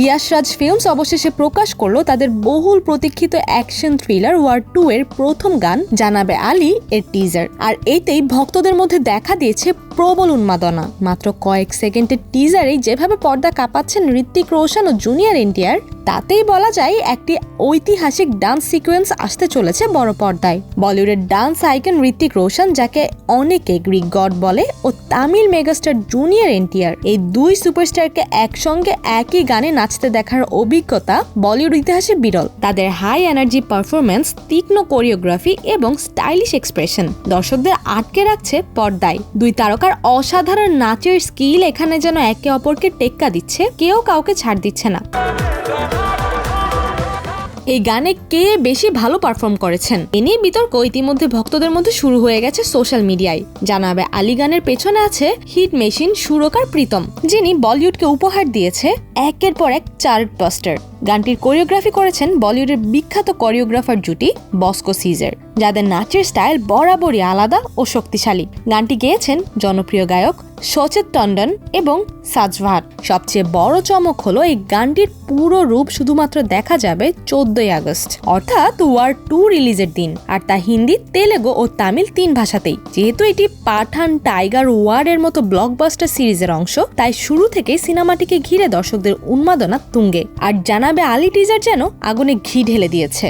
ইয়াশ রাজ films অবশেষে প্রকাশ করলো তাদের বহুল প্রতীক্ষিত অ্যাকশন থ্রিলার ওয়ার 2 এর প্রথম গান জানাবে আলী এর টিজার। আর এতেই ভক্তদের মধ্যে দেখা দিয়েছে প্রবল উন্মাদনা। মাত্র কয়েক সেকেন্ডের টিজারেই যেভাবে পর্দা কাঁপাচ্ছেন ঋত্বিক রোশন ও জুনিয়র এনটিআর, তাতেই বলা যায় একটি ঐতিহাসিক ডান্স সিকোয়েন্স আসতে চলেছে বড় পর্দায়। বলিউডের ডান্স আইকন ঋত্বিক রোশন, যাকে অনেকে গ্রিক গড বলে, ও তামিল মেগাস্টার জুনিয়র এনটিআর, এই দুই সুপারস্টারকে একসঙ্গে একই গানে নাচতে দেখার অভিজ্ঞতা বলিউড ইতিহাসে বিরল। তাদের হাই এনার্জি পারফরমেন্স, তীক্ষ্ণ কোরিওগ্রাফি এবং স্টাইলিশ এক্সপ্রেশন দর্শকদের আটকে রাখছে পর্দায়। দুই তারকার অসাধারণ নাচের স্কিল এখানে যেন একে অপরকে টেক্কা দিচ্ছে, কেউ কাউকে ছাড় দিচ্ছে না। এই গানে কে বেশি ভালো পারফর্ম করেছেন এ নিয়ে বিতর্ক ইতিমধ্যে ভক্তদের মধ্যে শুরু হয়ে গেছে সোশ্যাল মিডিয়ায়। জানাবে আলী গানের পেছনে আছে হিট মেশিন সুরকার প্রীতম, যিনি বলিউডকে উপহার দিয়েছে একের পর এক চার্টবাস্টার। গানটির কোরিওগ্রাফি করেছেন বলিউডের বিখ্যাত কোরিওগ্রাফার জুটি বস্কো সিজার, যাদের নাচের স্টাইল বরাবরই আলাদা ও শক্তিশালী। গানটি গেয়েছেন জনপ্রিয় গায়ক সচেত টন্ডন এবং সাজভাট। সবচেয়ে বড় চমক হলো এই গানটির পুরো রূপ শুধুমাত্র দেখা যাবে 14 আগস্ট, অর্থাৎ ওয়ার 2 রিলিজের দিন, আর তা হিন্দি, তেলেগু ও তামিল 3 ভাষাতেই। যেহেতু এটি পাঠান, টাইগার, ওয়ার এর মতো ব্লকবাস্টার সিরিজের অংশ, তাই শুরু থেকেই সিনেমাটিকে ঘিরে দর্শকদের উন্মাদনা তুঙ্গে। আর জানাবে আলী টিজার যেন আগুনে ঘি ঢেলে দিয়েছে।